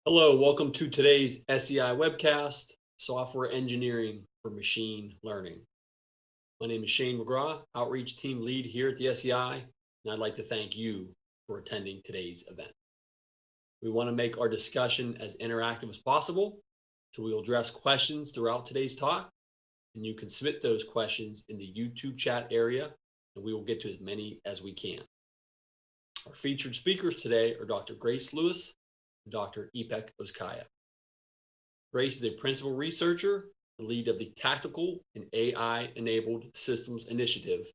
Hello, welcome to today's SEI webcast, Software Engineering for Machine Learning. My name is Shane McGraw, Outreach Team Lead here at the SEI, and I'd like to thank you for attending today's event. We want to make our discussion as interactive as possible, so we will address questions throughout today's talk, and you can submit those questions in the YouTube chat area, and we will get to as many as we can. Our featured speakers today are Dr. Grace Lewis and Dr. Ipek Oskaya. Grace is a principal researcher and lead of the Tactical and AI-Enabled Systems Initiative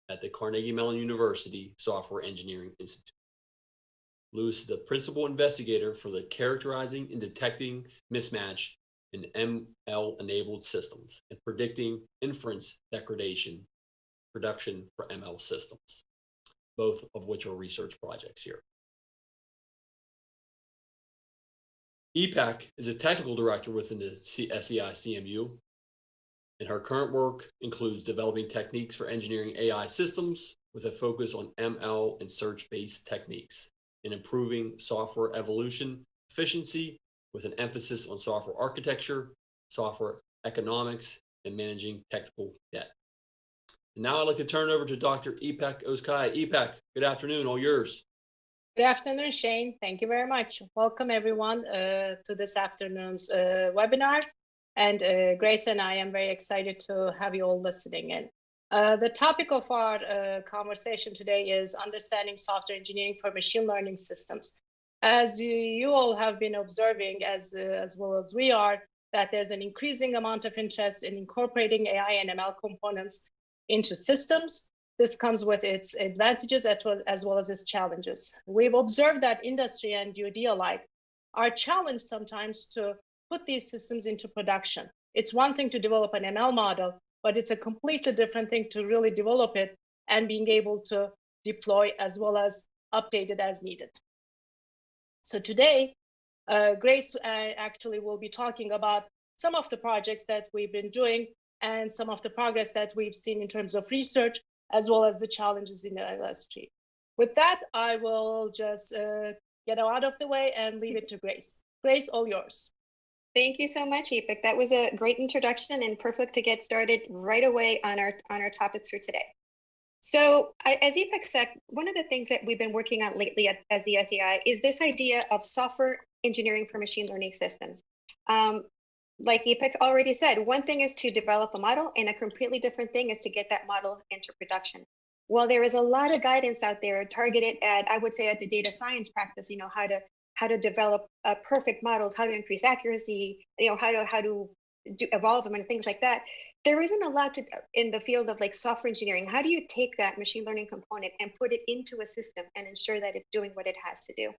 at the Carnegie Mellon University Software Engineering Institute. Lewis is the principal investigator for the characterizing and detecting mismatch in ML-enabled systems and predicting inference degradation production for ML systems, both of which are research projects here. Ipek is a technical director within the SEI CMU, and her current work includes developing techniques for engineering AI systems with a focus on ML and search-based techniques, and improving software evolution efficiency with an emphasis on software architecture, software economics, and managing technical debt. And now I'd like to turn it over to Dr. Ipek Oskaya. Ipek, good afternoon, all yours. Good afternoon, Shane. Thank you very much. Welcome everyone to this afternoon's webinar. And Grace and I am very excited to have you all listening in. The topic of our conversation today is understanding software engineering for machine learning systems. As you all have been observing, as well as we are, that there's an increasing amount of interest in incorporating AI and ML components into systems. This comes with its advantages as well as its challenges. We've observed that industry and DoD alike are challenged sometimes to put these systems into production. It's one thing to develop an ML model, but it's a completely different thing to really develop it and being able to deploy as well as update it as needed. So today, Grace actually will be talking about some of the projects that we've been doing and some of the progress that we've seen in terms of research, as well as the challenges in the industry. With that, I will just get out of the way and leave it to Grace. Grace, all yours. Thank you so much, Ipek. That was a great introduction and perfect to get started right away on our topics for today. So as Ipek said, one of the things that we've been working on lately as the SEI is this idea of software engineering for machine learning systems. Like Ipek already said, one thing is to develop a model and a completely different thing is to get that model into production. Well, there is a lot of guidance out there targeted at, I would say, at the data science practice, how to develop perfect models, how to increase accuracy, how to evolve them and things like that. There isn't a lot in the field of like software engineering. How do you take that machine learning component and put it into a system and ensure that it's doing what it has to do?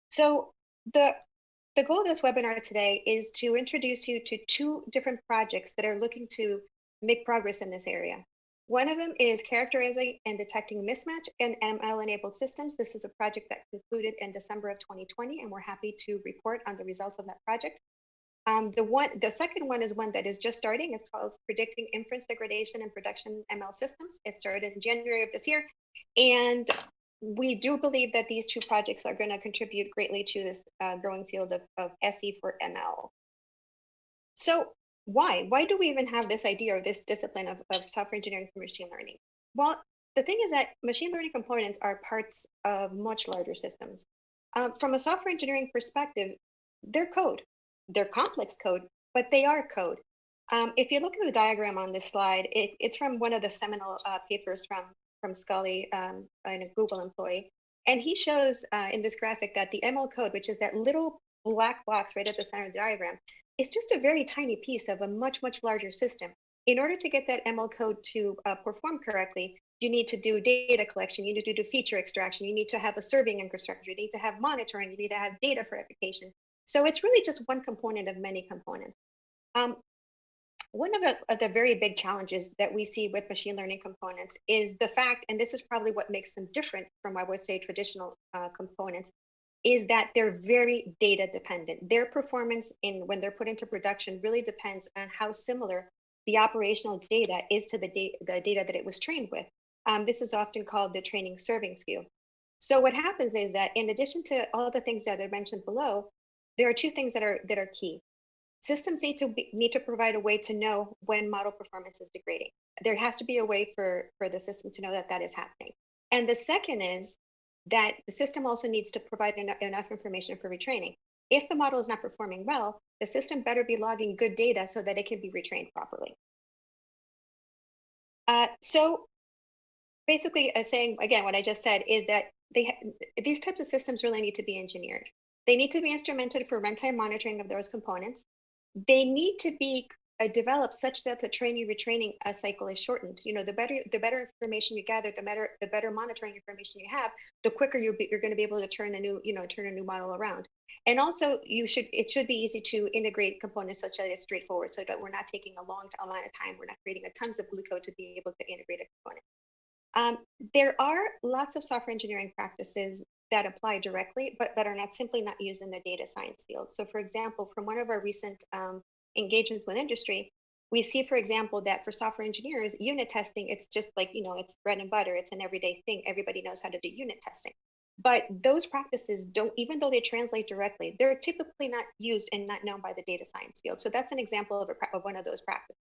So the goal of this webinar today is to introduce you to two different projects that are looking to make progress in this area. One of them is characterizing and detecting mismatch in ML-enabled systems. This is a project that concluded in December of 2020, and we're happy to report on the results of that project. The second one is one that is just starting. It's called Predicting Inference Degradation in Production ML Systems. It started in January of this year, and we do believe that these two projects are going to contribute greatly to this growing field of SE for ML. So why do we even have this idea or this discipline of software engineering for machine learning? Well, the thing is that machine learning components are parts of much larger systems. From a software engineering perspective, they're code. They're complex code, but they are code. If you look at the diagram on this slide, it's from one of the seminal papers from Scully, a Google employee. And he shows in this graphic that the ML code, which is that little black box right at the center of the diagram, is just a very tiny piece of a much, much larger system. In order to get that ML code to perform correctly, you need to do data collection, you need to do feature extraction, you need to have a serving infrastructure, you need to have monitoring, you need to have data verification. So it's really just one component of many components. One of the very big challenges that we see with machine learning components is the fact, and this is probably what makes them different from, I would say, traditional components, is that they're very data dependent. Their performance when they're put into production really depends on how similar the operational data is to the data that it was trained with. This is often called the training serving skew. So what happens is that in addition to all the things that I mentioned below, there are two things that are key. Systems need to provide a way to know when model performance is degrading. There has to be a way for the system to know that that is happening. And the second is that the system also needs to provide enough information for retraining. If the model is not performing well, the system better be logging good data so that it can be retrained properly. So basically, saying again what I just said is that these types of systems really need to be engineered. They need to be instrumented for runtime monitoring of those components. They need to be developed such that the training retraining cycle is shortened. You know, the better information you gather, the better monitoring information you have, the quicker you're going to be able to turn a new model around. And also, it should be easy to integrate components such that it's straightforward, so that we're not taking a long amount of time. We're not creating tons of blue code to be able to integrate a component. There are lots of software engineering practices that apply directly, but that are simply not used in the data science field. So for example, from one of our recent engagements with industry, we see, for example, that for software engineers, unit testing, it's just like, it's bread and butter. It's an everyday thing. Everybody knows how to do unit testing. But those practices don't, even though they translate directly, they're typically not used and not known by the data science field. So that's an example of one of those practices.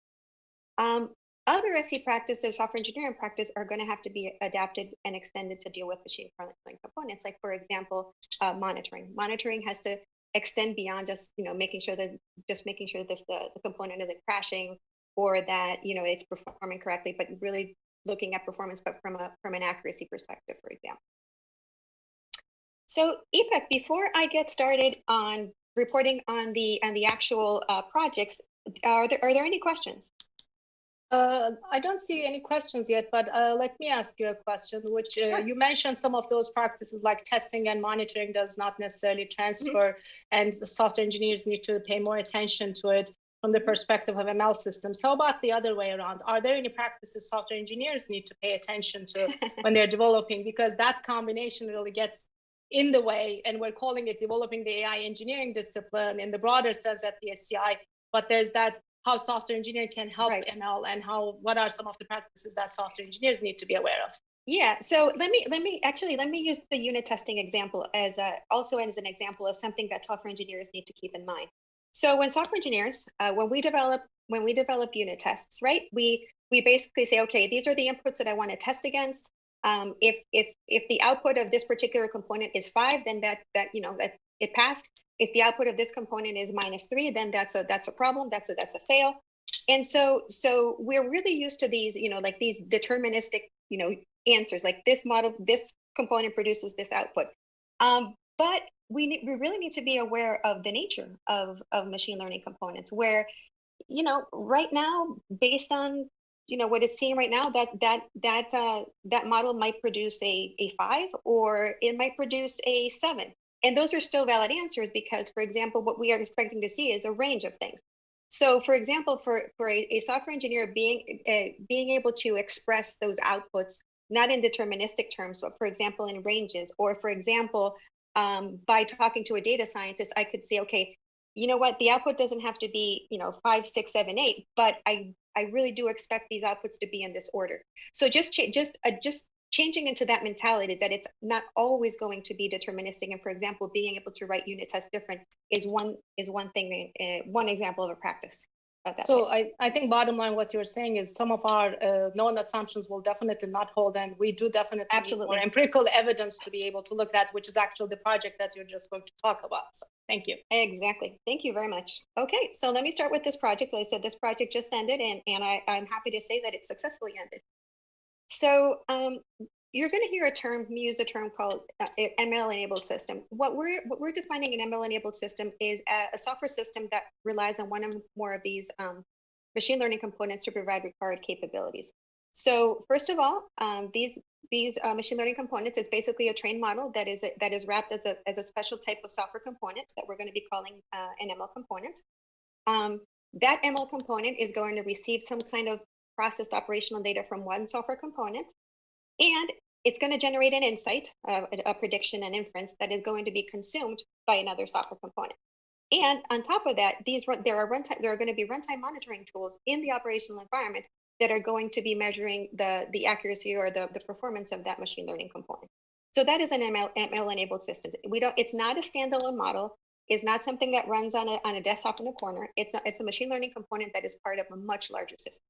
Other SE practices, software engineering practice, are going to have to be adapted and extended to deal with machine learning components. Like, for example, monitoring. Monitoring has to extend beyond just making sure that the component isn't crashing, or that it's performing correctly, but really looking at performance, but from an accuracy perspective, for example. So, Ipek, before I get started on reporting on the actual projects, are there any questions? I don't see any questions yet, but let me ask you a question, which you mentioned some of those practices like testing and monitoring does not necessarily transfer, and the software engineers need to pay more attention to it from the perspective of ML systems. How about the other way around? Are there any practices software engineers need to pay attention to when they're developing? Because that combination really gets in the way, and we're calling it developing the AI engineering discipline in the broader sense at the SCI, but there's that how software engineering can help ML, and what are some of the practices that software engineers need to be aware of? Yeah, so let me use the unit testing example as also as an example of something that software engineers need to keep in mind. So when software engineers, when we develop unit tests, right, we basically say, okay, these are the inputs that I want to test against. If the output of this particular component is 5, then that it passed. If the output of this component is -3, then that's a problem. That's a fail. And so we're really used to these, like these deterministic, answers, like this component produces this output. But we really need to be aware of the nature of machine learning components, where, right now, based on what it's seeing right now, that model might produce a 5, or it might produce a 7. And those are still valid answers because, for example, what we are expecting to see is a range of things. So, for example, for a software engineer being able to express those outputs not in deterministic terms, but, for example, in ranges, or, for example, by talking to a data scientist, I could say, okay, you know what, the output doesn't have to be 5, 6, 7, 8, but I really do expect these outputs to be in this order. So just changing into that mentality that it's not always going to be deterministic, and, for example, being able to write unit tests different is one thing, one example of a practice. So I think bottom line, what you're saying is some of our known assumptions will definitely not hold, and we do definitely need more empirical evidence to be able to look at, which is actually the project that you're just going to talk about. So thank you. Exactly. Thank you very much. Okay, so let me start with this project. As I said, this project just ended, and I'm happy to say that it successfully ended. So you're going to hear me use a term called ML-enabled system. What we're defining an ML-enabled system is a software system that relies on one or more of these machine learning components to provide required capabilities. So first of all, these machine learning components is basically a trained model that is wrapped as a special type of software component that we're going to be calling an ML component. That ML component is going to receive some kind of processed operational data from one software component, and it's going to generate an insight, a prediction, and inference that is going to be consumed by another software component. And on top of that, there are going to be runtime monitoring tools in the operational environment that are going to be measuring the accuracy or the performance of that machine learning component. So that is an ML-enabled system. It's not a standalone model. is not something that runs on a desktop in a corner. It's a machine learning component that is part of a much larger system.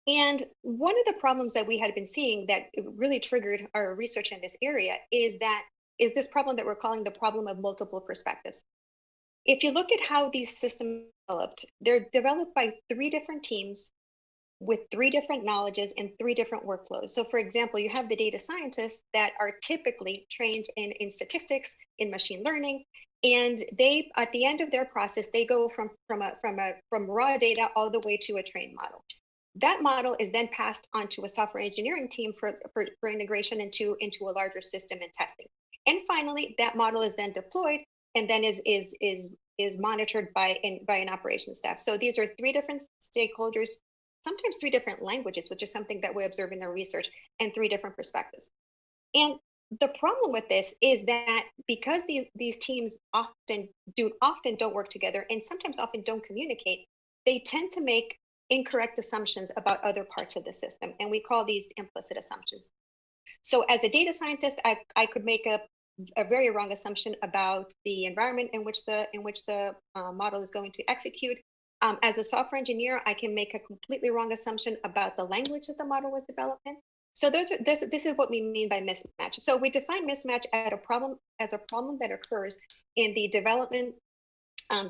And one of the problems that we had been seeing that really triggered our research in this area is this problem that we're calling the problem of multiple perspectives. If you look at how these systems developed, they're developed by 3 different teams with 3 different knowledges and 3 different workflows. So for example, you have the data scientists that are typically trained in statistics, in machine learning, and they, at the end of their process, they go from raw data all the way to a trained model. That model is then passed on to a software engineering team for integration into a larger system and testing. And finally, that model is then deployed and then is monitored by an operations staff. So these are 3 different stakeholders, sometimes 3 different languages, which is something that we observe in our research, and 3 different perspectives. And the problem with this is that because these teams often don't work together and sometimes often don't communicate, they tend to make incorrect assumptions about other parts of the system, and we call these implicit assumptions. So as a data scientist, I could make a very wrong assumption about the environment in which the model is going to execute. As a software engineer, I can make a completely wrong assumption about the language that the model was developed in. So this is what we mean by mismatch. So we define mismatch as a problem that occurs in the development,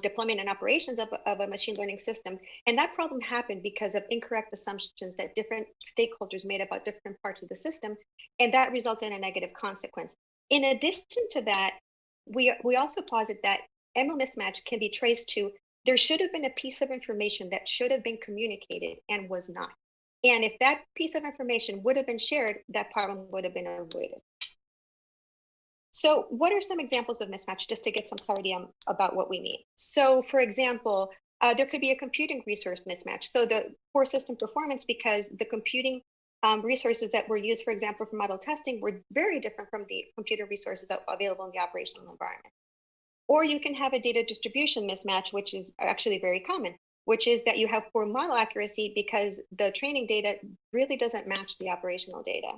deployment, and operations of a machine learning system. And that problem happened because of incorrect assumptions that different stakeholders made about different parts of the system, and that resulted in a negative consequence. In addition to that, we also posit that ML mismatch can be traced to there should have been a piece of information that should have been communicated and was not. And if that piece of information would have been shared, that problem would have been avoided. So what are some examples of mismatch, just to get some clarity about what we mean? So for example, there could be a computing resource mismatch. So the poor system performance because the computing resources that were used, for example, for model testing were very different from the computer resources that are available in the operational environment. Or you can have a data distribution mismatch, which is actually very common, which is that you have poor model accuracy because the training data really doesn't match the operational data.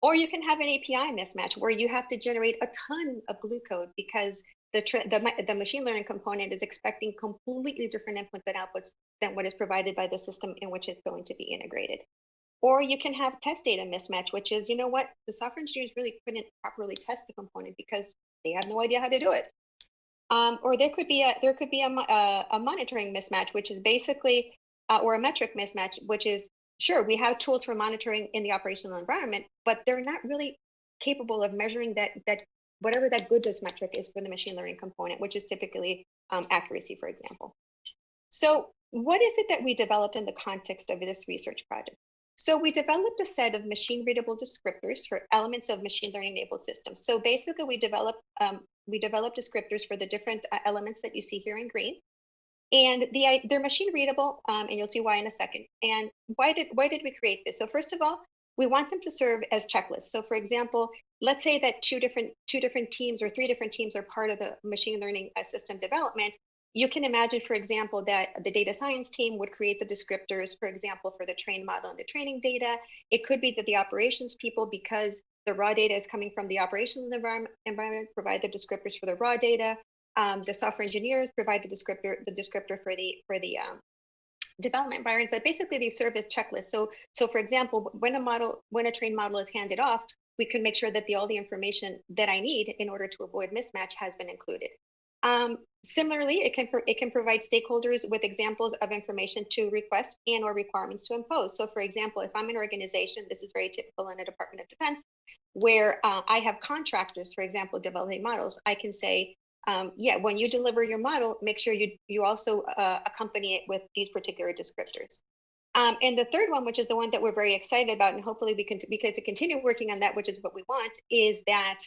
Or you can have an API mismatch where you have to generate a ton of glue code because the machine learning component is expecting completely different inputs and outputs than what is provided by the system in which it's going to be integrated. Or you can have test data mismatch, which is, you know what, the software engineers really couldn't properly test the component because they have no idea how to do it. Or there could be a monitoring mismatch, which is basically, or a metric mismatch, which is, sure, we have tools for monitoring in the operational environment, but they're not really capable of measuring that whatever that goodness metric is for the machine learning component, which is typically accuracy, for example. So what is it that we developed in the context of this research project? So we developed a set of machine-readable descriptors for elements of machine learning-enabled systems. So basically, we developed descriptors for the different elements that you see here in green. And they're machine readable, and you'll see why in a second. And why did we create this? So first of all, we want them to serve as checklists. So for example, let's say that two different teams or 3 different teams are part of the machine learning system development. You can imagine, for example, that the data science team would create the descriptors, for example, for the trained model and the training data. It could be that the operations people, because the raw data is coming from the operations environment, provide the descriptors for the raw data. The software engineers provide the descriptor for the development environment, but basically they serve as checklists. So for example, when a trained model is handed off, we can make sure that all the information that I need in order to avoid mismatch has been included. Similarly, it can provide stakeholders with examples of information to request and or requirements to impose. So for example, if I'm an organization, this is very typical in a Department of Defense, where I have contractors, for example, developing models, I can say, yeah, when you deliver your model, make sure you also accompany it with these particular descriptors. And the third one, which is the one that we're very excited about, and hopefully we can continue working on that, which is what we want, is that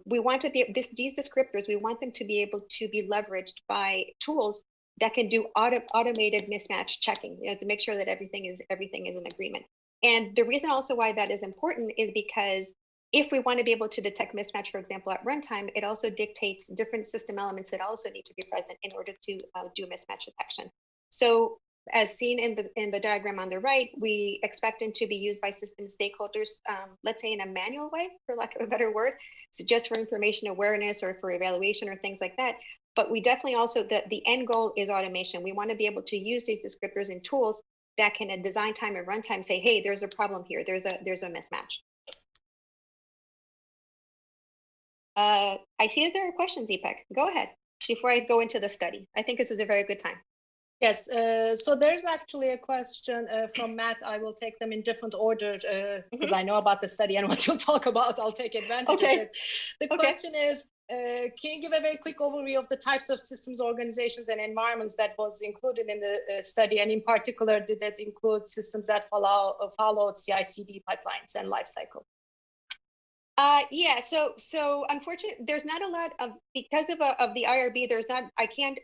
we want to be these descriptors. We want them to be able to be leveraged by tools that can do automated mismatch checking, to make sure that everything is in agreement. And the reason also why that is important is because if we want to be able to detect mismatch, for example, at runtime, it also dictates different system elements that also need to be present in order to do mismatch detection. So as seen in the diagram on the right, we expect them to be used by system stakeholders, let's say in a manual way, for lack of a better word, so just for information awareness or for evaluation or things like that. But we definitely also, the end goal is automation. We want to be able to use these descriptors and tools that can at design time and runtime say, hey, there's a problem here, there's a mismatch. I see that there are questions, Deepak. Go ahead before I go into the study. I think this is a very good time. Yes, so there's actually a question from Matt. I will take them in different order because I know about the study and what you'll talk about. I'll take advantage of it. The question is, can you give a very quick overview of the types of systems, organizations, and environments that was included in the study? And in particular, did that include systems that followed CI/CD pipelines and lifecycle? Yeah, so unfortunately, there's not a lot of, because of the IRB, there's not, I can't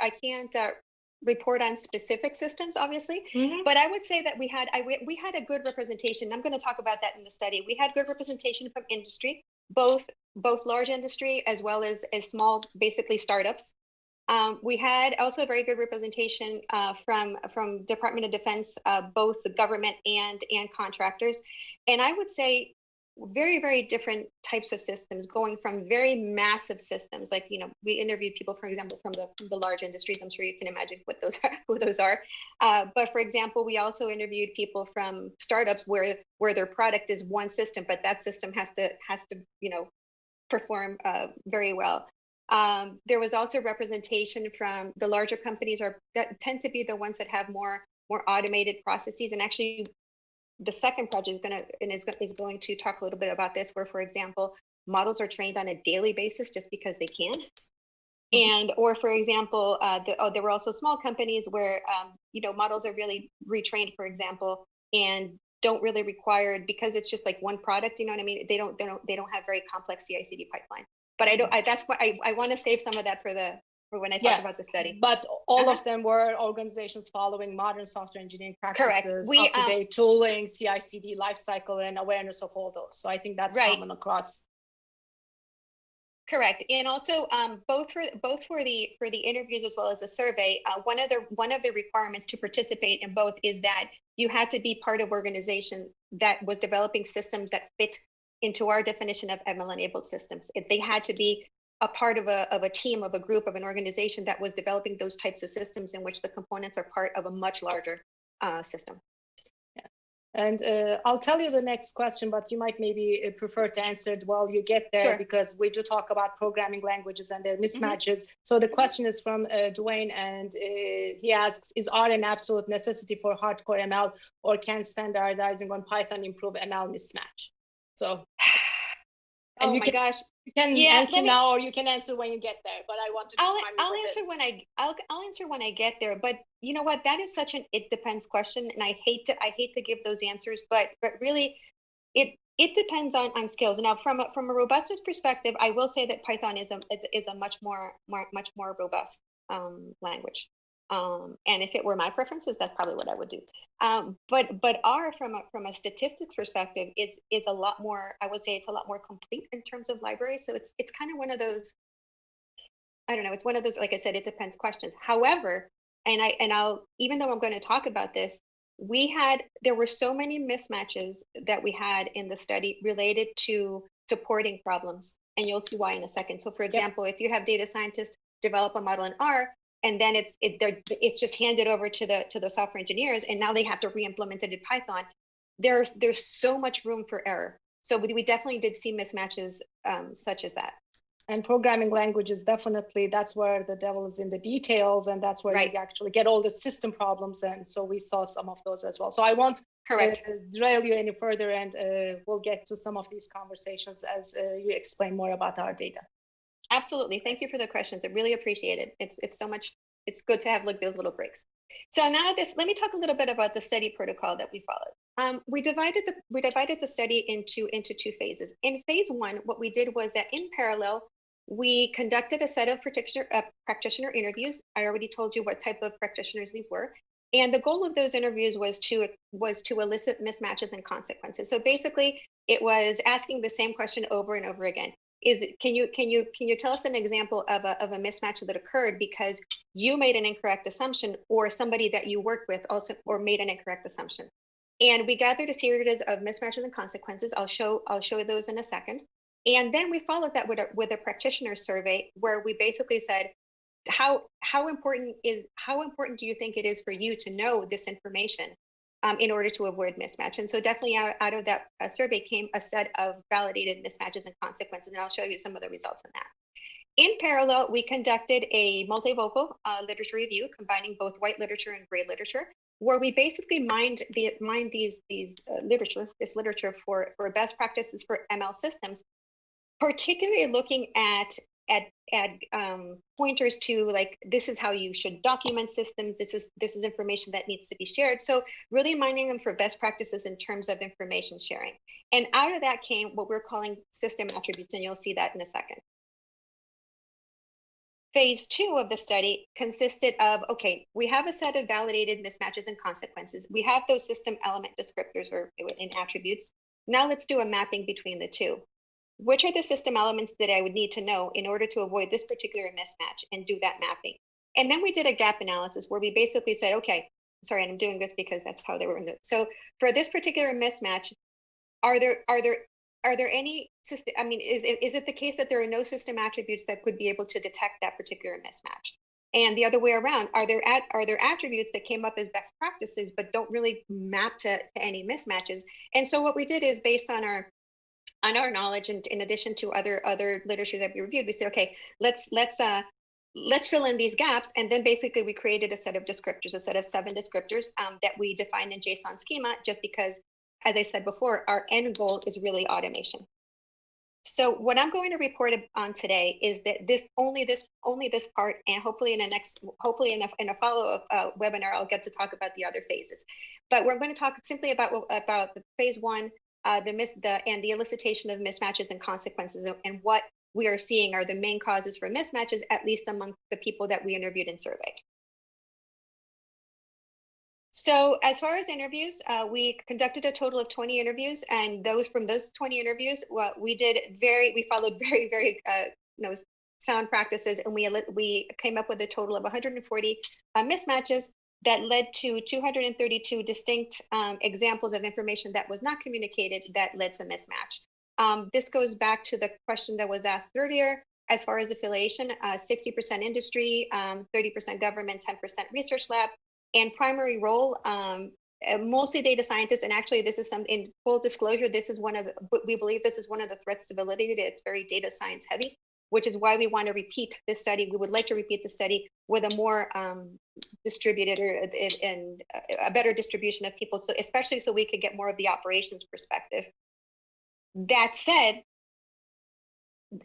report on specific systems, obviously, but I would say that we had a good representation. I'm going to talk about that in the study. We had good representation from industry, both large industry as well as small, basically startups. We had also a very good representation from Department of Defense, both the government and contractors, and I would say very, very different types of systems, going from very massive systems, like, we interviewed people, for example, from the large industries. I'm sure you can imagine what those are, who those are. But for example, we also interviewed people from startups where their product is one system, but that system has to perform very well. There was also representation from the larger companies that tend to be the ones that have more automated processes. And actually, the second project is going to talk a little bit about this, where, for example, models are trained on a daily basis just because they can. And, or for example, there were also small companies where, models are really retrained, for example, and don't really require, because it's just like one product, you know what I mean? They don't have very complex CI/CD pipeline. But that's what I want to save some of that for when I talk about the study. But all of them were organizations following modern software engineering practices, correct. Up-to-date tooling, CI/CD lifecycle, and awareness of all those. So I think that's common across. Correct, and also both for the interviews as well as the survey, one of the requirements to participate in both is that you had to be part of organization that was developing systems that fit into our definition of ML-enabled systems. They had to be a part of a team, of a group, of an organization that was developing those types of systems in which the components are part of a much larger system. Yeah. And I'll tell you the next question, but you might maybe prefer to answer it while you get there, because we do talk about programming languages and their mismatches. So the question is from Dwayne, and he asks, is R an absolute necessity for hardcore ML, or can standardizing on Python improve ML mismatch? So, and you can answer now, or you can answer when you get there. But I want to. I'll answer when I get there. But you know what? That is such an it depends question, and I hate to give those answers. But really, it depends on skills. Now, from a robustness perspective, I will say that Python is a much more robust language. And if it were my preferences, that's probably what I would do. But R, from a statistics perspective, is a lot more. I would say it's a lot more complete in terms of libraries. So it's kind of one of those. I don't know. It's one of those, like I said, it depends questions. However, I'll even though I'm going to talk about this, there were so many mismatches that we had in the study related to supporting problems, and you'll see why in a second. So, for example, if you have data scientists develop a model in R, and then it's just handed over to the software engineers, and now they have to re-implement it in Python. There's so much room for error. So we definitely did see mismatches such as that. And programming languages, definitely, that's where the devil is in the details, and that's where you actually get all the system problems. And so we saw some of those as well. So I won't derail you any further, and we'll get to some of these conversations as you explain more about our data. Absolutely. Thank you for the questions. I really appreciate it. It's so much. It's good to have those little breaks. So now let me talk a little bit about the study protocol that we followed. We divided the study into two phases. In phase one, what we did was that in parallel, we conducted a set of practitioner interviews. I already told you what type of practitioners these were. And the goal of those interviews was to elicit mismatches and consequences. So basically, it was asking the same question over and over again. can you tell us an example of a mismatch that occurred because you made an incorrect assumption, or somebody that you work with also or made an incorrect assumption? And we gathered a series of mismatches and consequences. I'll show those in a second. And then we followed that with a practitioner survey where we basically said, how important do you think it is for you to know this information in order to avoid mismatch? And so definitely out of that survey came a set of validated mismatches and consequences, and I'll show you some of the results on that. In parallel, we conducted a multivocal literature review combining both white literature and gray literature, where we basically mined this literature for best practices for ML systems, particularly looking at pointers to, like, this is how you should document systems. This is information that needs to be shared. So really mining them for best practices in terms of information sharing. And out of that came what we're calling system attributes, and you'll see that in a second. Phase 2 of the study consisted of, okay, we have a set of validated mismatches and consequences. We have those system element descriptors or in attributes. Now let's do a mapping between the two. Which are the system elements that I would need to know in order to avoid this particular mismatch, and do that mapping? And then we did a gap analysis where we basically said, okay, sorry, and I'm doing this because that's how they were in it. So for this particular mismatch, are there any system, I mean, is it the case that there are no system attributes that could be able to detect that particular mismatch? And the other way around, are there attributes that came up as best practices but don't really map to any mismatches? And so what we did is, based on our knowledge, and in addition to other literature that we reviewed, we said, okay, let's fill in these gaps. And then basically we created a set of descriptors, a set of 7 descriptors that we defined in JSON schema, just because, as I said before, our end goal is really automation. So what I'm going to report on today is that only this part, and hopefully in a follow-up webinar, I'll get to talk about the other phases. But we're going to talk simply about the phase 1, the elicitation of mismatches and consequences, and what we are seeing are the main causes for mismatches, at least among the people that we interviewed and surveyed. So as far as interviews, we conducted a total of 20 interviews, and from those 20 interviews, we followed very sound practices, and we came up with a total of 140 mismatches that led to 232 distinct examples of information that was not communicated that led to mismatch. This goes back to the question that was asked earlier. As far as affiliation, 60% industry, 30% government, 10% research lab, and primary role, mostly data scientists. And actually, this is in full disclosure, we believe this is one of the threats to validity. It's very data science heavy, which is why we want to repeat this study. We would like to repeat the study with a more distributed and a better distribution of people, so especially so we could get more of the operations perspective. That said,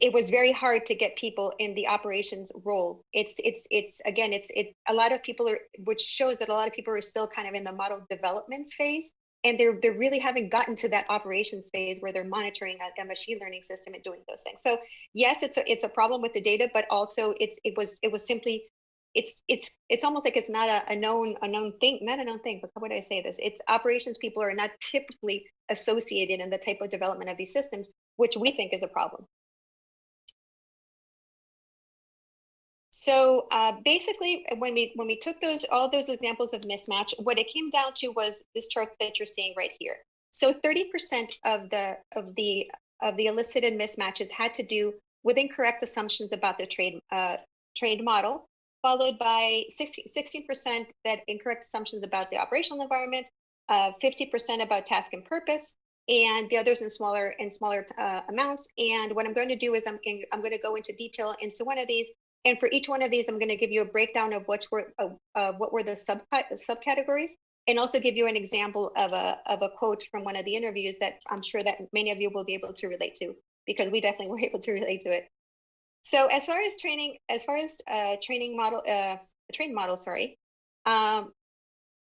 it was very hard to get people in the operations role. It's a lot of people are, which shows that a lot of people are still kind of in the model development phase, and they really haven't gotten to that operations phase where they're monitoring a machine learning system and doing those things. So yes, it's a problem with the data, but also it's almost like it's not a known thing, not a known thing, but how would I say this? It's operations people are not typically associated in the type of development of these systems, which we think is a problem. So basically, when we took all those examples of mismatch, what it came down to was this chart that you're seeing right here. So 30% of the elicited mismatches had to do with incorrect assumptions about the trained model, followed by 16% that incorrect assumptions about the operational environment, 50% about task and purpose, and the others in smaller amounts. And what I'm going to do is I'm going to go into detail into one of these. And for each one of these, I'm going to give you a breakdown of what were the subcategories, and also give you an example of a quote from one of the interviews that I'm sure that many of you will be able to relate to, because we definitely were able to relate to it. So as far as trained model,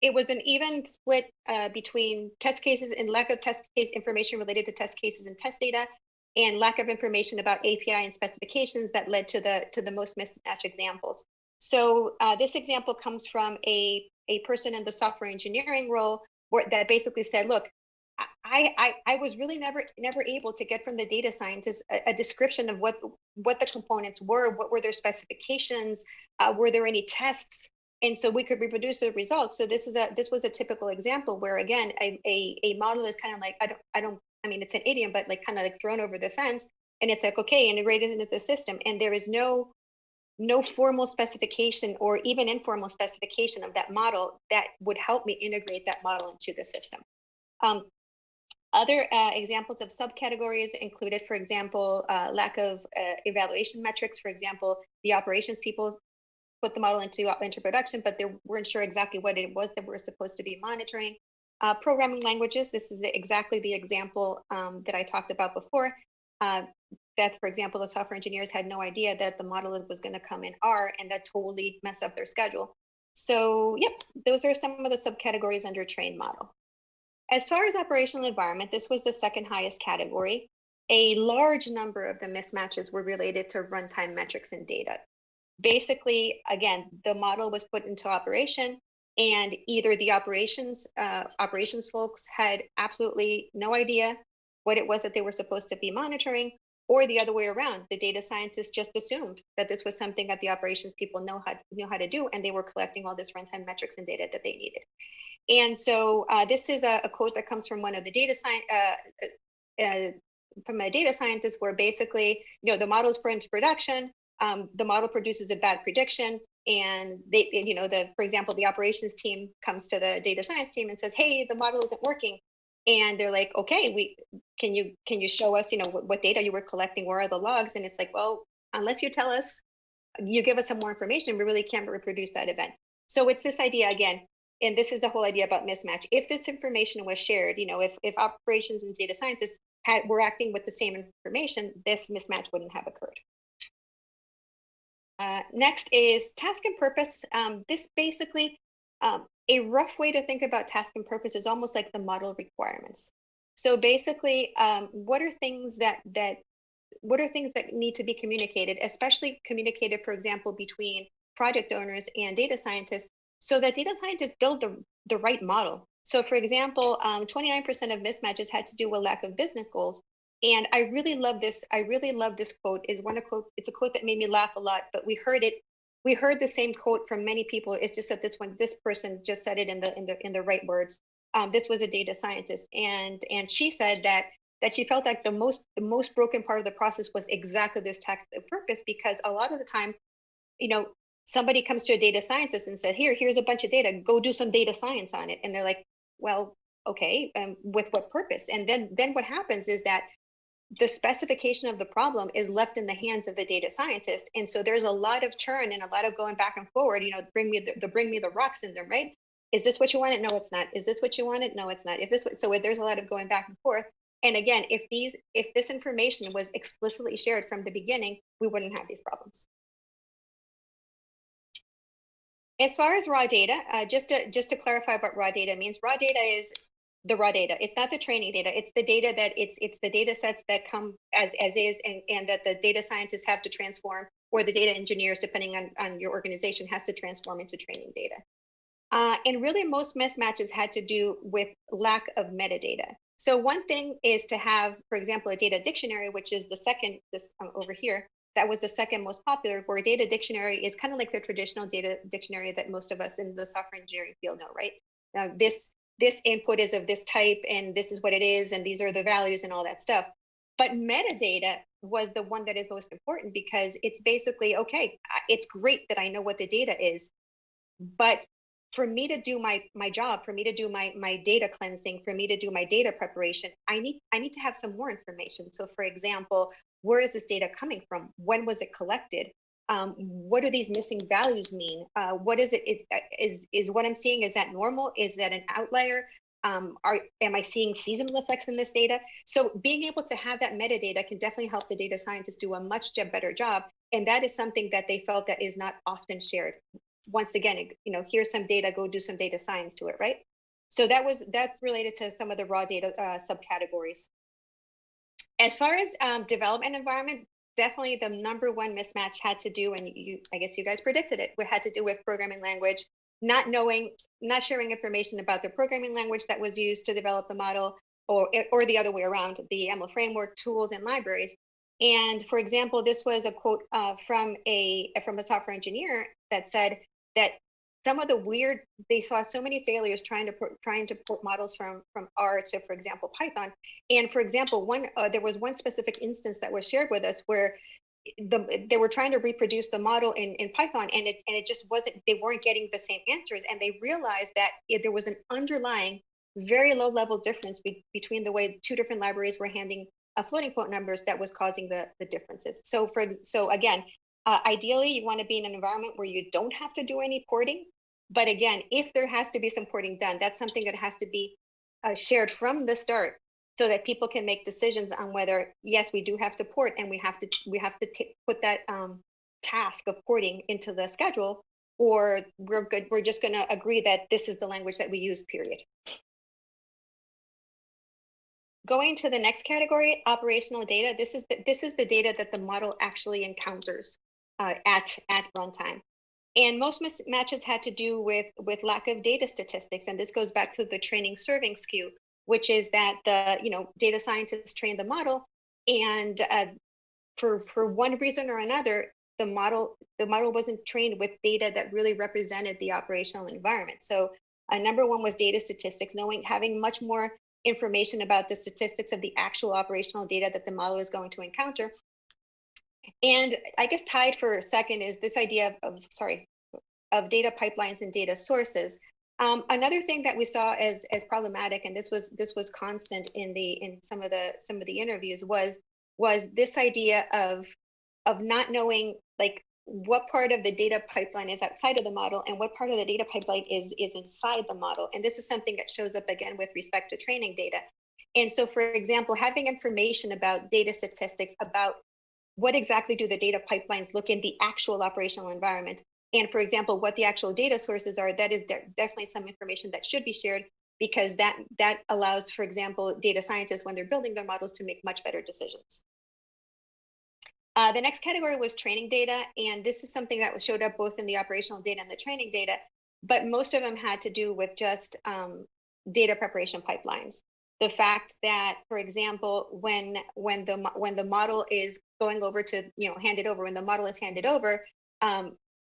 it was an even split between test cases and lack of test case information related to test cases and test data, and lack of information about API and specifications that led to the most mismatched examples. So this example comes from a person in the software engineering role that basically said, look, I was really never able to get from the data scientists a description of what the components were, what were their specifications, were there any tests, and so we could reproduce the results. So this was a typical example where, again, a model is kind of like, I mean, it's an idiom, but like kind of like thrown over the fence, and it's like, okay, integrated into the system, and there is no formal specification or even informal specification of that model that would help me integrate that model into the system. Other examples of subcategories included, for example, lack of evaluation metrics. For example, the operations people put the model into production, but they weren't sure exactly what it was that we're supposed to be monitoring. Programming languages, this is exactly the example that I talked about before. That, for example, the software engineers had no idea that the model was going to come in R, and that totally messed up their schedule. So, yep, those are some of the subcategories under trained model. As far as operational environment, this was the second highest category. A large number of the mismatches were related to runtime metrics and data. Basically, again, the model was put into operation, and either the operations folks had absolutely no idea what it was that they were supposed to be monitoring, or the other way around. The data scientists just assumed that this was something that the operations people knew how to do, and they were collecting all this runtime metrics and data that they needed. And so this is a quote that comes from one of the data from a data scientist, where basically, the model is put into production, the model produces a bad prediction, and they, for example, the operations team comes to the data science team and says, hey, the model isn't working. And they're like, okay, can you show us, what data you were collecting, where are the logs? And it's like, well, unless you tell us, you give us some more information, we really can't reproduce that event. So it's this idea again, and this is the whole idea about mismatch. If this information was shared, if operations and data scientists were acting with the same information, this mismatch wouldn't have occurred. Next is task and purpose. This basically, a rough way to think about task and purpose is almost like the model requirements. So basically, what are things that need to be communicated, especially communicated, for example, between project owners and data scientists, so that data scientists build the right model. So for example, 29% of mismatches had to do with lack of business goals. And I really love this. I really love this quote. It's a quote that made me laugh a lot, but we heard the same quote from many people. It's just that this person just said it in the right words. This was a data scientist, and she said that she felt like the most broken part of the process was exactly this task of purpose, because a lot of the time, somebody comes to a data scientist and said, here's a bunch of data, go do some data science on it. And they're like, well, okay, with what purpose? And then what happens is that the specification of the problem is left in the hands of the data scientist. And so there's a lot of churn and a lot of going back and forward, bring me the rock syndrome, right? Is this what you wanted? No, it's not. Is this what you wanted? No, it's not. So there's a lot of going back and forth. And again, if this information was explicitly shared from the beginning, we wouldn't have these problems. As far as raw data, just to clarify what raw data means, raw data is the raw data. It's not the training data. It's the data that it's the data sets that come as is, and that the data scientists have to transform, or the data engineers, depending on your organization, has to transform into training data. And really, most mismatches had to do with lack of metadata. So one thing is to have, for example, a data dictionary, which is the second, over here, that was the second most popular, where a data dictionary is kind of like the traditional data dictionary that most of us in the software engineering field know, right? Now, this input is of this type, and this is what it is, and these are the values and all that stuff. But metadata was the one that is most important, because it's basically, okay, it's great that I know what the data is, but for me to do my job, for me to do my data cleansing, for me to do my data preparation, I need to have some more information. So for example, where is this data coming from? When was it collected? What do these missing values mean? What is it? Is what I'm seeing, is that normal? Is that an outlier? Am I seeing seasonal effects in this data? So being able to have that metadata can definitely help the data scientists do a much better job. And that is something that they felt that is not often shared. Once again, here's some data, go do some data science to it, right? So that's related to some of the raw data subcategories. As far as development environment, definitely the number one mismatch had to do, and I guess you guys predicted it, had to do with programming language, not sharing information about the programming language that was used to develop the model, or the other way around, the ML framework, tools, and libraries. And for example, this was a quote from a software engineer that said that some of the weird, they saw so many failures trying to port models from R to, for example, Python. And for example, there was one specific instance that was shared with us where they were trying to reproduce the model in Python, and it just wasn't, they weren't getting the same answers. And they realized that there was an underlying very low level difference between the way two different libraries were handling floating point numbers that was causing the differences. So again, ideally you want to be in an environment where you don't have to do any porting. But again, if there has to be some porting done, that's something that has to be shared from the start, so that people can make decisions on whether, yes, we do have to port, and we have to put that task of porting into the schedule, or we're good. We're just going to agree that this is the language that we use, period. Going to the next category, operational data. This is the data that the model actually encounters at runtime. And most mismatches had to do with lack of data statistics. And this goes back to the training serving skew, which is that the data scientists train the model, and for one reason or another, the model wasn't trained with data that really represented the operational environment. So number one was data statistics, having much more information about the statistics of the actual operational data that the model is going to encounter. And I guess tied for a second is this idea of data pipelines and data sources. Another thing that we saw as problematic, and this was constant in some of the interviews, was this idea of not knowing like what part of the data pipeline is outside of the model and what part of the data pipeline is inside the model. And this is something that shows up again with respect to training data. And so, for example, having information about data statistics, about what exactly do the data pipelines look in the actual operational environment, and for example, what the actual data sources are, that is definitely some information that should be shared, because that allows, for example, data scientists, when they're building their models, to make much better decisions. The next category was training data, and this is something that showed up both in the operational data and the training data, but most of them had to do with just data preparation pipelines. The fact that, for example, when the model is going over to handed over, when the model is handed over,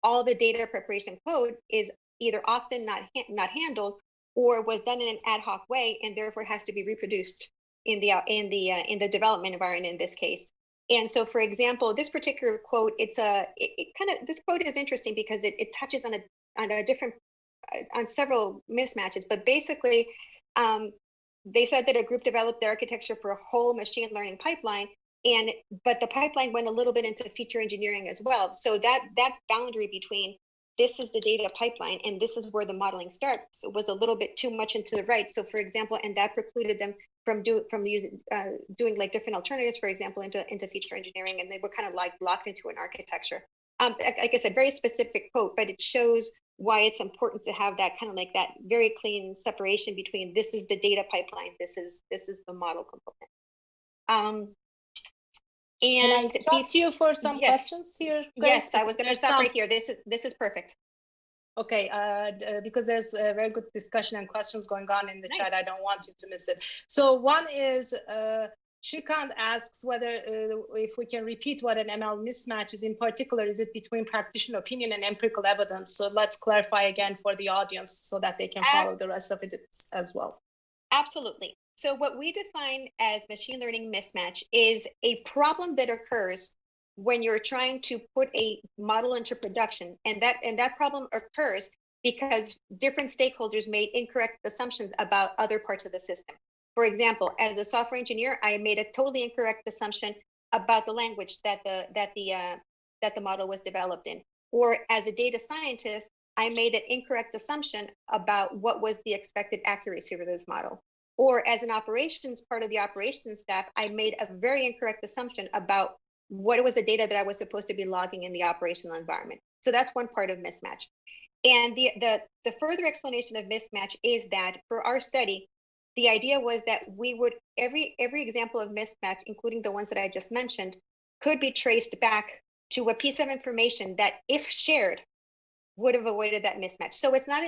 all the data preparation code is either often not handled, or was done in an ad hoc way, and therefore has to be reproduced in the development environment in this case. And so, for example, this particular quote, this quote is interesting because it touches on several mismatches, but basically, they said that a group developed the architecture for a whole machine learning pipeline, but the pipeline went a little bit into feature engineering as well. So that boundary between this is the data pipeline and this is where the modeling starts was a little bit too much into the right. So, for example, and that precluded them from doing like different alternatives, for example, into feature engineering, and they were kind of like locked into an architecture. Like I said, very specific quote, but it shows why it's important to have that kind of like that very clean separation between this is the data pipeline, this is the model component. And can I stop you for some questions here, Grace? Yes, I was going to stop right here. This is perfect. Okay, because there's a very good discussion and questions going on in the chat. I don't want you to miss it. So one is, Shrikant asks whether if we can repeat what an ML mismatch is. In particular, is it between practitioner opinion and empirical evidence? So let's clarify again for the audience so that they can follow the rest of it as well. Absolutely. So what we define as machine learning mismatch is a problem that occurs when you're trying to put a model into production, and that problem occurs because different stakeholders made incorrect assumptions about other parts of the system. For example, as a software engineer, I made a totally incorrect assumption about the language that the model was developed in. Or as a data scientist, I made an incorrect assumption about what was the expected accuracy for this model. Or as an operations part of the operations staff, I made a very incorrect assumption about what was the data that I was supposed to be logging in the operational environment. So that's one part of mismatch. And the further explanation of mismatch is that for our study, the idea was that we would, every example of mismatch, including the ones that I just mentioned, could be traced back to a piece of information that, if shared, would have avoided that mismatch. So it's not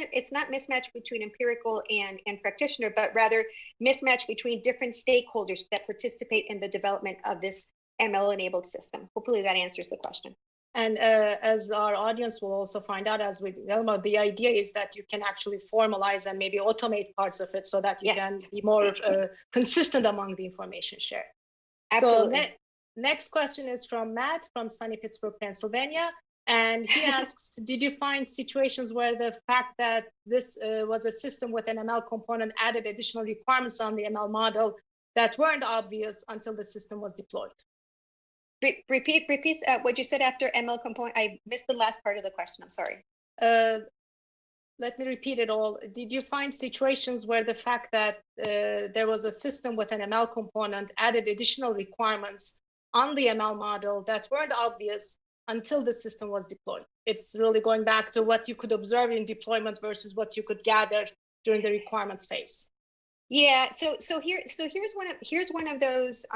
mismatch between empirical and practitioner, but rather mismatch between different stakeholders that participate in the development of this ML-enabled system. Hopefully that answers the question. And as our audience will also find out as we develop, the idea is that you can actually formalize and maybe automate parts of it so that you can be more consistent among the information shared. Absolutely. So next question is from Matt from sunny Pittsburgh, Pennsylvania. And he asks, did you find situations where the fact that this was a system with an ML component added additional requirements on the ML model that weren't obvious until the system was deployed? Repeat what you said after ML component. I missed the last part of the question. I'm sorry. Let me repeat it all. Did you find situations where the fact that there was a system with an ML component added additional requirements on the ML model that weren't obvious until the system was deployed? It's really going back to what you could observe in deployment versus what you could gather during the requirements phase. Yeah. So here's one of those.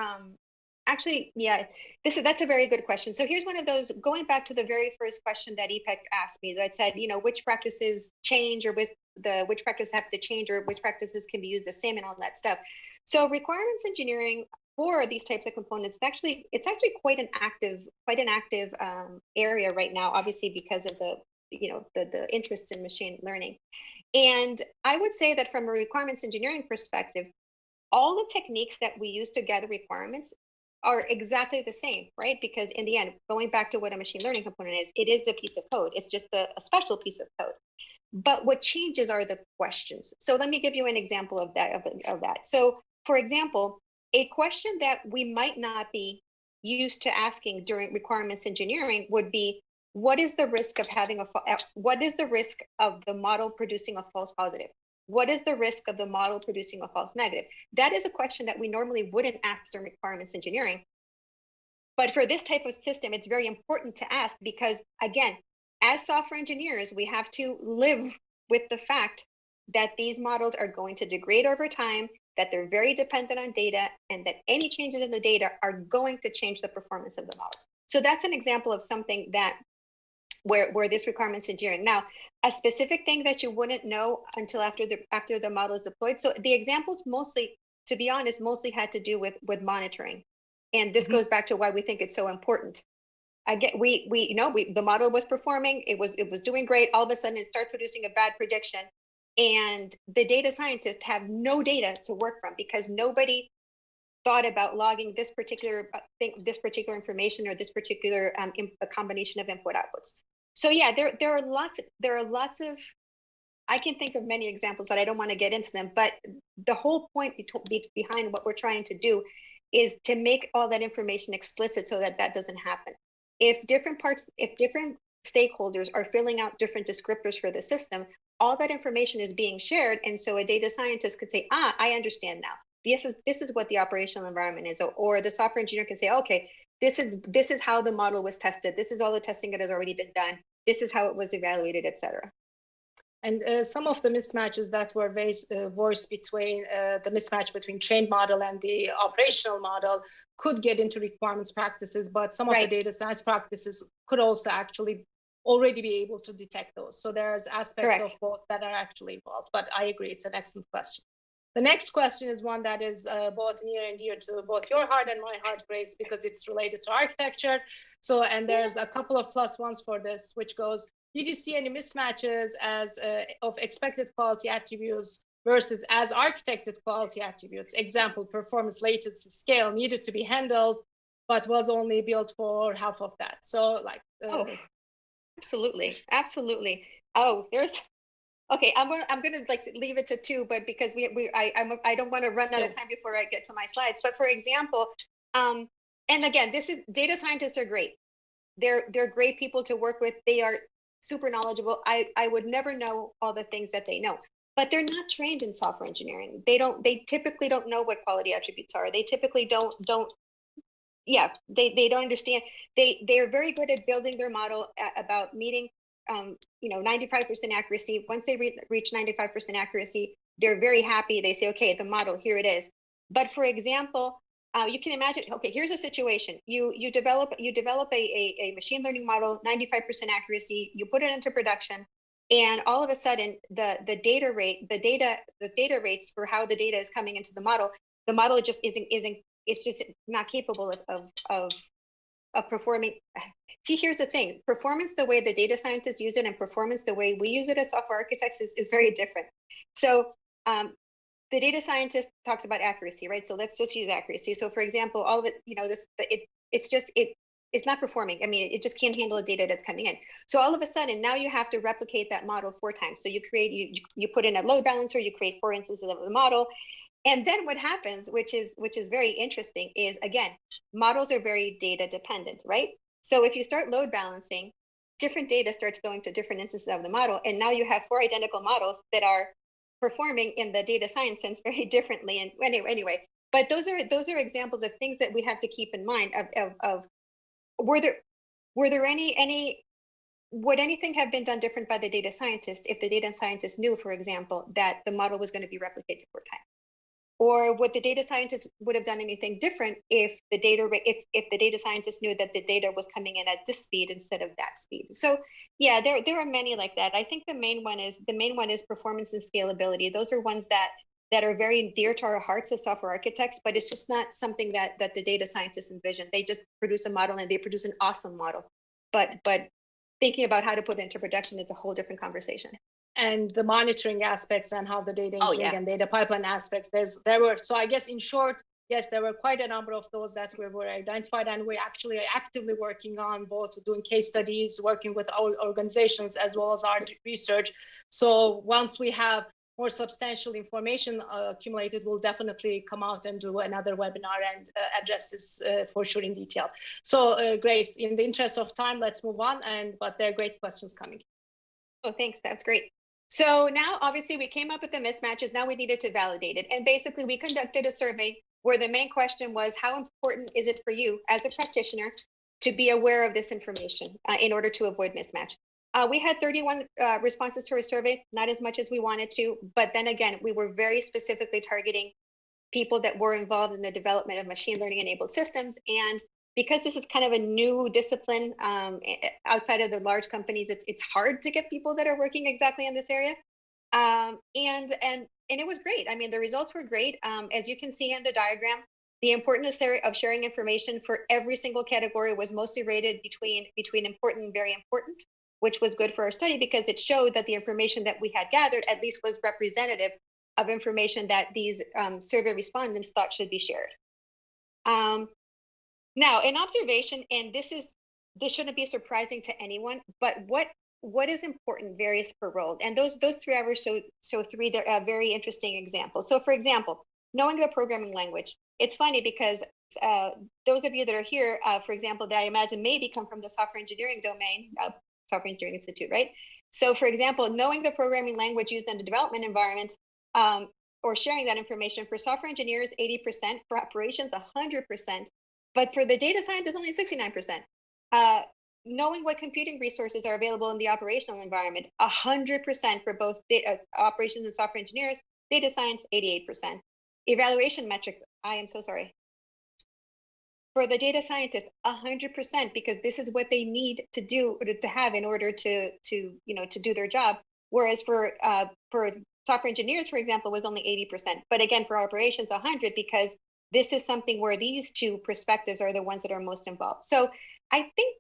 Actually, yeah, that's a very good question. So here's one of those, going back to the very first question that EPEC asked me, that said, which practices change, or which practices have to change, or which practices can be used the same, and all that stuff. So requirements engineering for these types of components, it's actually quite an active area right now, obviously because of the interest in machine learning. And I would say that from a requirements engineering perspective, all the techniques that we use to gather requirements are exactly the same, right? Because in the end, going back to what a machine learning component is, it is a piece of code. It's just a special piece of code. But what changes are the questions. So let me give you an example of that. So for example, a question that we might not be used to asking during requirements engineering would be, what is the risk of what is the risk of the model producing a false positive? What is the risk of the model producing a false negative? That is a question that we normally wouldn't ask during requirements engineering. But for this type of system, it's very important to ask because, again, as software engineers, we have to live with the fact that these models are going to degrade over time, that they're very dependent on data, and that any changes in the data are going to change the performance of the model. So that's an example of something that where this requirements engineering. Now, a specific thing that you wouldn't know until after the model is deployed. So the examples mostly, to be honest, mostly had to do with monitoring. And this goes back to why we think it's so important. The model was performing, it was doing great. All of a sudden it starts producing a bad prediction. And the data scientists have no data to work from because nobody thought about logging this particular information or this particular a combination of input outputs. So yeah, there are lots of, I can think of many examples, but I don't want to get into them. But the whole point behind what we're trying to do is to make all that information explicit so that doesn't happen. If different stakeholders are filling out different descriptors for the system, all that information is being shared, and so a data scientist could say, I understand now. This is what the operational environment is, or the software engineer can say, okay, this is how the model was tested. This is all the testing that has already been done. This is how it was evaluated, etc. And some of the mismatches that were voiced between the mismatch between trained model and the operational model could get into requirements practices, but some of the data science practices could also actually already be able to detect those. So there's aspects of both that are actually involved, but I agree, it's an excellent question. The next question is one that is both near and dear to both your heart and my heart, Grace, because it's related to architecture. So, and there's a couple of +1s for this, which goes, did you see any mismatches of expected quality attributes versus as architected quality attributes? Example, performance, latency, scale needed to be handled, but was only built for half of that. So like, absolutely. Oh, okay, I'm gonna like leave it to 2, but because I don't want to run out of time before I get to my slides. But for example, and again, data scientists are great. They're great people to work with. They are super knowledgeable. I would never know all the things that they know, but they're not trained in software engineering. They typically don't know what quality attributes are. They typically don't they don't understand. They're very good at building their model about meeting 95% accuracy. Once they reach 95% accuracy, they're very happy. They say, okay, the model, here it is. But for example, you can imagine, okay, here's a situation. You develop a machine learning model, 95% accuracy, you put it into production, and all of a sudden the data rates for how the data is coming into the model just isn't it's just not capable of performing. See, here's the thing, performance, the way the data scientists use it and performance the way we use it as software architects is very different. So the data scientist talks about accuracy, right? So let's just use accuracy. So for example, all of it, it's not performing. I mean, it just can't handle the data that's coming in. So all of a sudden, now you have to replicate that model 4 times. So you put in a load balancer, you create 4 instances of the model. And then what happens, which is very interesting, is again, models are very data dependent, right? So if you start load balancing, different data starts going to different instances of the model. And now you have 4 identical models that are performing in the data science sense very differently. And anyway, but those are examples of things that we have to keep in mind of would anything have been done different by the data scientist if the data scientist knew, for example, that the model was going to be replicated 4 times? Or would the data scientist would have done anything different if the data scientist knew that the data was coming in at this speed instead of that speed? So yeah, there are many like that. I think the main one is performance and scalability. Those are ones that are very dear to our hearts as software architects, but it's just not something that the data scientists envision. They just produce a model and they produce an awesome model. But thinking about how to put it into production is a whole different conversation. And the monitoring aspects and how the data engineering and data pipeline aspects, so I guess in short, yes, there were quite a number of those that were identified, and we actually are actively working on both doing case studies, working with our organizations as well as our research. So once we have more substantial information accumulated, we'll definitely come out and do another webinar and address this for sure in detail. So Grace, in the interest of time, let's move on, but there are great questions coming. Oh, thanks, that's great. So now, obviously, we came up with the mismatches. Now we needed to validate it. And basically, we conducted a survey where the main question was, how important is it for you as a practitioner to be aware of this information in order to avoid mismatch? We had 31 responses to our survey, not as much as we wanted to. But then again, we were very specifically targeting people that were involved in the development of machine learning enabled systems. And because this is kind of a new discipline outside of the large companies, it's hard to get people that are working exactly in this area. And it was great. I mean, the results were great. As you can see in the diagram, the importance of sharing information for every single category was mostly rated between important and very important, which was good for our study because it showed that the information that we had gathered at least was representative of information that these survey respondents thought should be shared. Now, an observation, and this shouldn't be surprising to anyone, but what is important varies per role. And those 3 hours show 3 very interesting examples. So for example, knowing the programming language. It's funny because those of you that are here, for example, that I imagine maybe come from the software engineering domain, Software Engineering Institute, right? So for example, knowing the programming language used in the development environment or sharing that information for software engineers, 80%, for operations, 100%. But for the data scientists, only 69%. Knowing what computing resources are available in the operational environment, 100% for both operations and software engineers, data science, 88%. Evaluation metrics, I am so sorry. For the data scientists, 100%, because this is what they need to do to have in order to do their job. Whereas for software engineers, for example, was only 80%. But again, for operations, 100, because this is something where these 2 perspectives are the ones that are most involved. So I think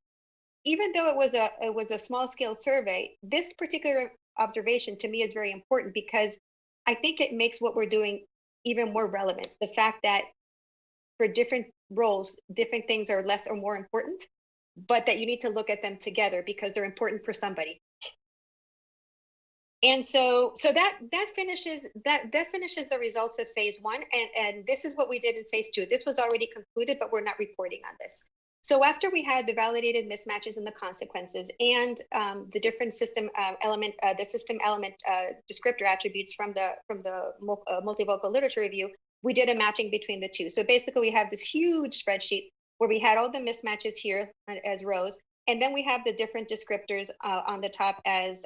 even though it was a small scale survey, this particular observation to me is very important because I think it makes what we're doing even more relevant. The fact that for different roles, different things are less or more important, but that you need to look at them together because they're important for somebody. And so that finishes the results of phase 1, and this is what we did in phase 2. This was already concluded, but we're not reporting on this. So after we had the validated mismatches and the consequences and the different system element descriptor attributes from the multivocal literature review, we did a mapping between the 2. So basically, we have this huge spreadsheet where we had all the mismatches here as rows, and then we have the different descriptors on the top as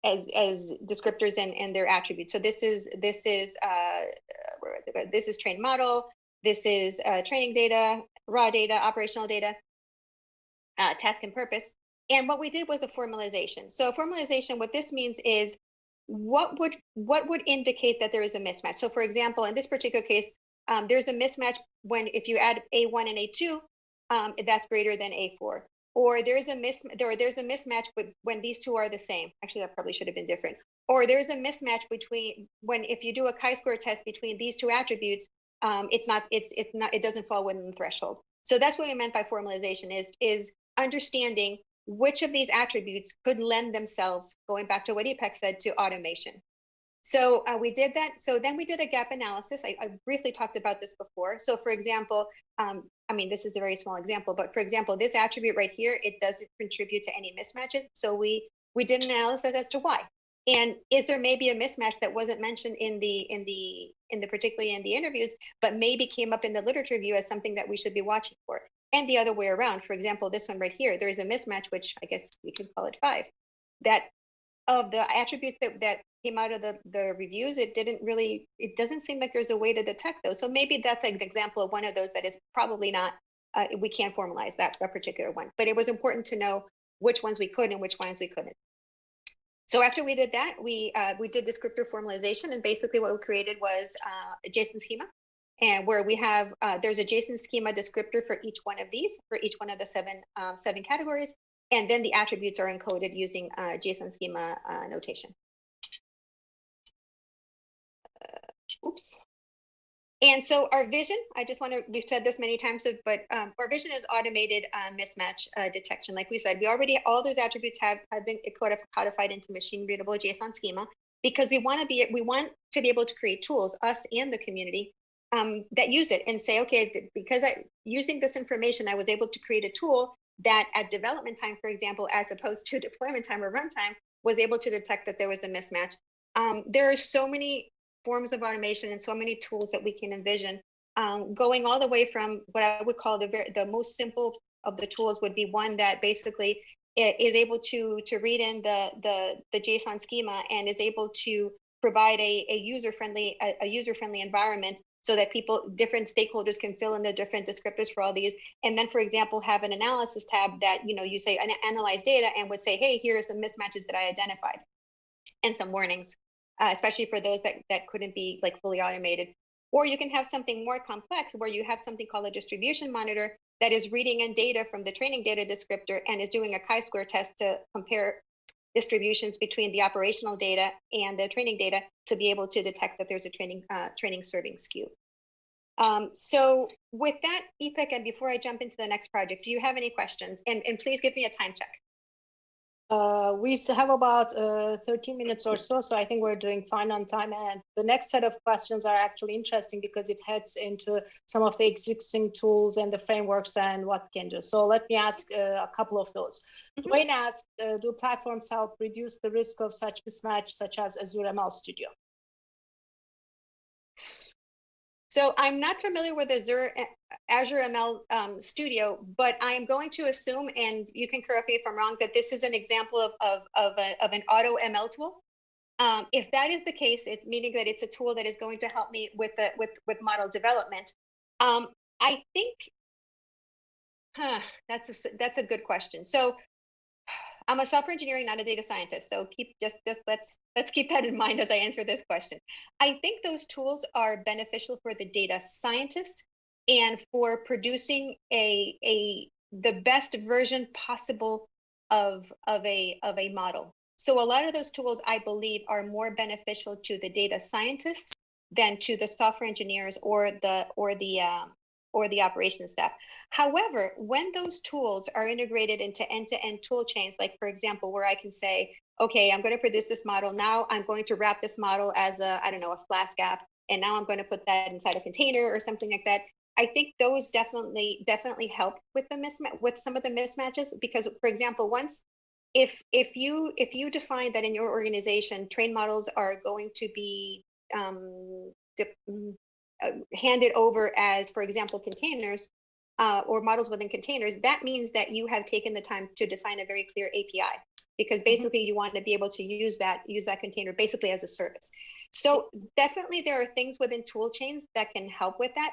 descriptors and their attributes. So this is trained model. This is training data, raw data, operational data, task and purpose. And what we did was a formalization. So formalization, what this means is what would indicate that there is a mismatch. So for example, in this particular case, there's a mismatch when if you add A1 and A2, that's greater than A4. Or there's a mismatch with when these two are the same. Actually, that probably should have been different. Or there's a mismatch between when if you do a chi-square test between these two attributes, it doesn't fall within the threshold. So that's what we meant by formalization is understanding which of these attributes could lend themselves, going back to what Ipek said, to automation. So we did that. So then we did a gap analysis. I briefly talked about this before. So for example, I mean, this is a very small example, but for example, this attribute right here, it doesn't contribute to any mismatches. So we did an analysis as to why. And is there maybe a mismatch that wasn't mentioned particularly in the interviews, but maybe came up in the literature review as something that we should be watching for? And the other way around, for example, this one right here, there is a mismatch, which I guess we can call it 5, that of the attributes that came out of the reviews, it doesn't seem like there's a way to detect those. So maybe that's an example of one of those that is probably not, we can't formalize that particular one. But it was important to know which ones we could and which ones we couldn't. So after we did that, we did descriptor formalization, and basically what we created was a JSON schema, and where we have there's a JSON schema descriptor for each one of these, for each one of the seven categories, and then the attributes are encoded using JSON schema notation. Oops. And so our vision, we've said this many times, but our vision is automated mismatch detection. Like we said, all those attributes have been codified into machine-readable JSON schema, because we want to be able to create tools, us and the community, that use it and say, okay, because using this information, I was able to create a tool that at development time, for example, as opposed to deployment time or runtime, was able to detect that there was a mismatch. There are so many forms of automation and so many tools that we can envision, going all the way from what I would call the most simple of the tools would be one that basically is able to read in the JSON schema and is able to provide a user-friendly environment so that different stakeholders can fill in the different descriptors for all these. And then, for example, have an analysis tab that, you say analyze data and would say, hey, here are some mismatches that I identified and some warnings. Especially for those that couldn't be like fully automated. Or you can have something more complex where you have something called a distribution monitor that is reading in data from the training data descriptor and is doing a chi-square test to compare distributions between the operational data and the training data to be able to detect that there's a training serving skew. So with that, Ipek, and before I jump into the next project, do you have any questions? And please give me a time check. We have about 13 minutes or so I think we're doing fine on time. And the next set of questions are actually interesting because it heads into some of the existing tools and the frameworks and what can do. So let me ask a couple of those. Dwayne asked, do platforms help reduce the risk of such mismatch, such as Azure ML Studio? So I'm not familiar with Azure ML Studio, but I am going to assume, and you can correct me if I'm wrong, that this is an example of an auto ML tool. If that is the case, it's meaning that it's a tool that is going to help me with model development. I think that's a good question. So I'm a software engineer, not a data scientist. So let's keep that in mind as I answer this question. I think those tools are beneficial for the data scientist and for producing the best version possible of a model. So a lot of those tools, I believe, are more beneficial to the data scientists than to the software engineers or the operations staff. However, when those tools are integrated into end-to-end tool chains, like for example, where I can say, okay, I'm going to produce this model. Now I'm going to wrap this model as a Flask app. And now I'm going to put that inside a container or something like that. I think those definitely help with some of the mismatches, because for example, if you define that in your organization, trained models are going to be handed over as, for example, containers, or models within containers, that means that you have taken the time to define a very clear API, because basically you want to be able to use that container basically as a service. So definitely there are things within tool chains that can help with that.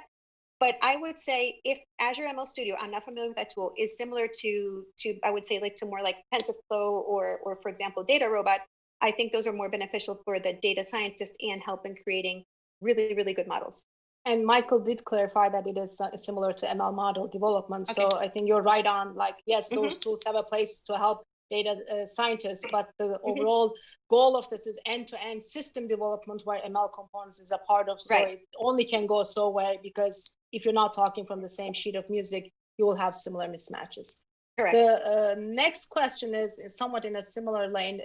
But I would say if Azure ML Studio, I'm not familiar with that tool, is similar to I would say like to more like TensorFlow or for example, Data Robot, I think those are more beneficial for the data scientist and help in creating really, really good models. And Michael did clarify that it is similar to ML model development. Okay. So I think you're right on, like, yes, those tools have a place to help data scientists, but the overall goal of this is end-to-end system development where ML components is a part of. So it only can go so way, because if you're not talking from the same sheet of music, you will have similar mismatches. Correct. The next question is somewhat in a similar lane,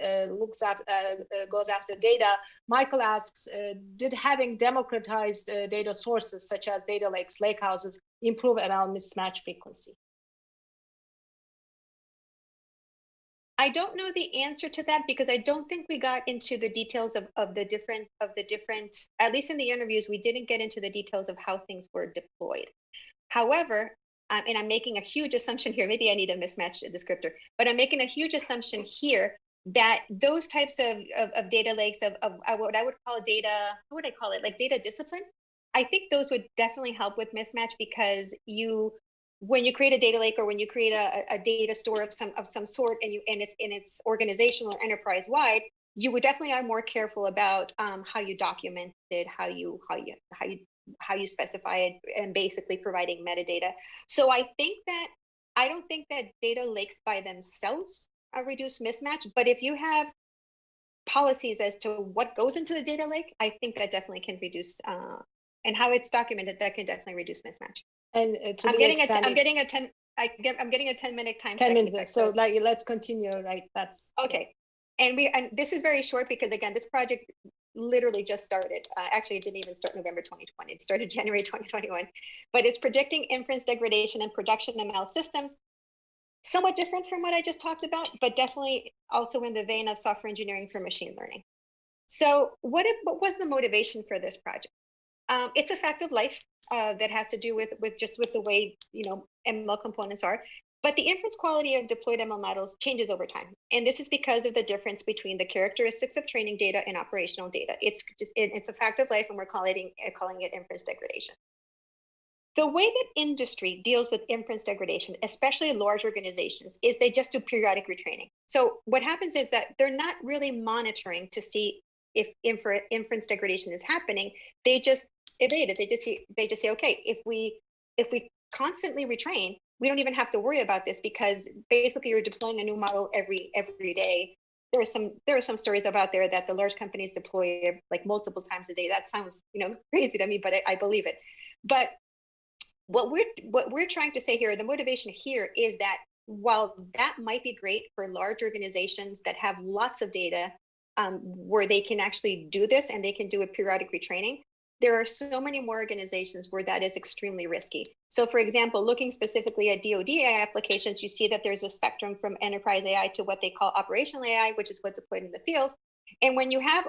goes after data. Michael asks, did having democratized data sources such as data lakes, lakehouses, improve ML mismatch frequency? I don't know the answer to that because I don't think we got into the details of the different, at least in the interviews, we didn't get into the details of how things were deployed. However, and I'm making a huge assumption here, maybe I need a mismatch descriptor, but I'm making a huge assumption here that those types of data lakes of what I would call data, what would I call it? Like data discipline. I think those would definitely help with mismatch because when you create a data lake or when you create a data store of some sort and it's organizational or enterprise wide, you would definitely are more careful about how you document it, how you specify it, and basically providing metadata. So I don't think that data lakes by themselves reduce mismatch, but if you have policies as to what goes into the data lake, I think that definitely can reduce and how it's documented, that can definitely reduce mismatch. And I'm getting a 10-minute time. 10 minutes. So like, let's continue, right? That's okay. And this is very short because again, this project literally just started. Actually, it didn't even start November 2020. It started January 2021. But it's predicting inference degradation and production ML systems. Somewhat different from what I just talked about, but definitely also in the vein of software engineering for machine learning. So what was the motivation for this project? It's a fact of life that has to do with the way ML components are. But the inference quality of deployed ML models changes over time. And this is because of the difference between the characteristics of training data and operational data. It's a fact of life, and we're calling it inference degradation. The way that industry deals with inference degradation, especially large organizations, is they just do periodic retraining. So what happens is that they're not really monitoring to see if inference degradation is happening. They just evade it. They just say, okay, if we constantly retrain, we don't even have to worry about this because basically you're deploying a new model every day. There are some stories about there that the large companies deploy like multiple times a day. That sounds crazy to me, but I believe it. But what we're trying to say here, the motivation here is that while that might be great for large organizations that have lots of data, where they can actually do this and they can do a periodic retraining, there are so many more organizations where that is extremely risky. So for example, looking specifically at DoD AI applications, you see that there's a spectrum from enterprise AI to what they call operational AI, which is what's deployed in the field. And when you have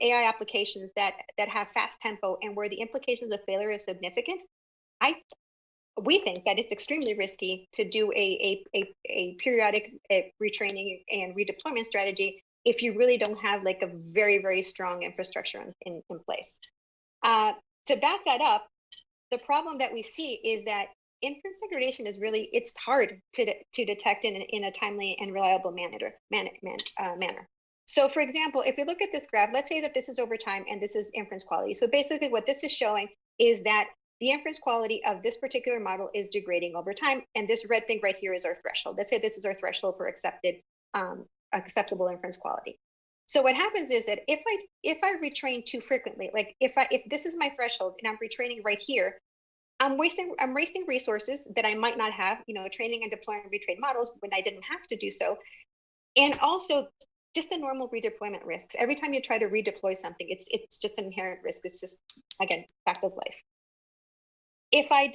AI applications that have fast tempo and where the implications of failure is significant, we think that it's extremely risky to do a periodic retraining and redeployment strategy if you really don't have like a very, very strong infrastructure in place. To back that up, the problem that we see is that inference degradation is really, it's hard to detect in a timely and reliable manner. So for example, if we look at this graph, let's say that this is over time and this is inference quality. So basically what this is showing is that the inference quality of this particular model is degrading over time. And this red thing right here is our threshold. Let's say this is our threshold for acceptable inference quality. So what happens is that if I retrain too frequently, like if this is my threshold and I'm retraining right here, I'm wasting resources that I might not have, training and deploying retrained models when I didn't have to do so. And also just the normal redeployment risks. Every time you try to redeploy something, it's just an inherent risk. It's just, again, fact of life. If I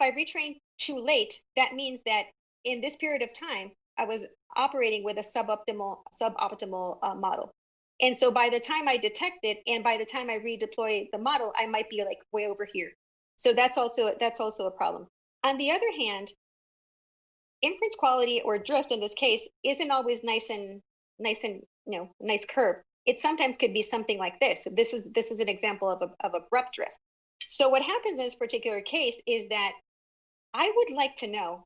retrain too late, that means that in this period of time, I was operating with a suboptimal model. And so by the time I detect it and by the time I redeploy the model, I might be like way over here. So that's also a problem. On the other hand, inference quality or drift in this case isn't always nice curve. it sometimes could be something like this. So this is an example of abrupt drift. So what happens in this particular case is that I would like to know,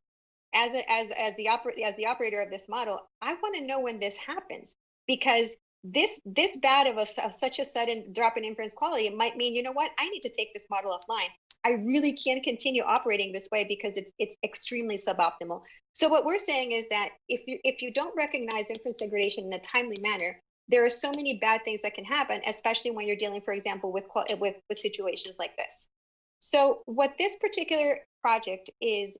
as the operator of this model, I want to know when this happens, because this bad of such a sudden drop in inference quality, it might mean, you know what, I need to take this model offline. I really can't continue operating this way because it's extremely suboptimal. So what we're saying is that if you don't recognize inference degradation in a timely manner, there are so many bad things that can happen, especially when you're dealing, for example, with situations like this. So what this particular project is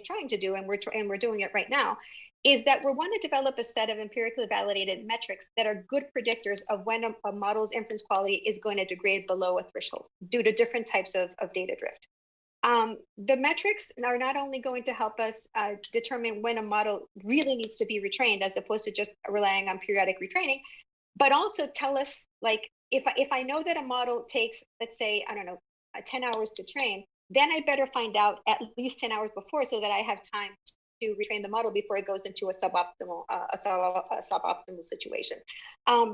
trying to do, and we're doing it right now, is that we want to develop a set of empirically validated metrics that are good predictors of when a model's inference quality is going to degrade below a threshold due to different types of data drift. The metrics are not only going to help us determine when a model really needs to be retrained, as opposed to just relying on periodic retraining, but also tell us, like, if I know that a model takes, let's say, I don't know, 10 hours to train, then I better find out at least 10 hours before so that I have time to retrain the model before it goes into a suboptimal situation.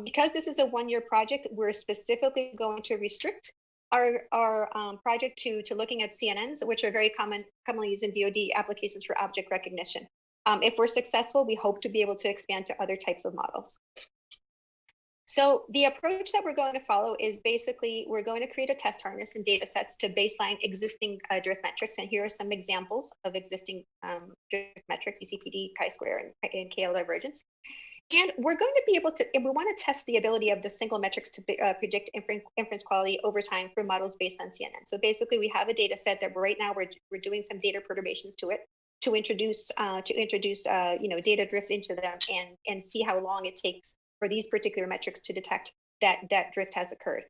Because this is a one-year project, we're specifically going to restrict our project to looking at CNNs, which are very commonly used in DoD applications for object recognition. If we're successful, we hope to be able to expand to other types of models. So the approach that we're going to follow is basically, we're going to create a test harness and data sets to baseline existing drift metrics. And here are some examples of existing drift metrics: ECPD, chi-square, and KL divergence. And we're going to be able to, and we want to test the ability of the single metrics to predict inference quality over time for models based on CNN. So basically, we have a data set that right now we're doing some data perturbations to it to introduce data drift into them and see how long it takes for these particular metrics to detect that drift has occurred.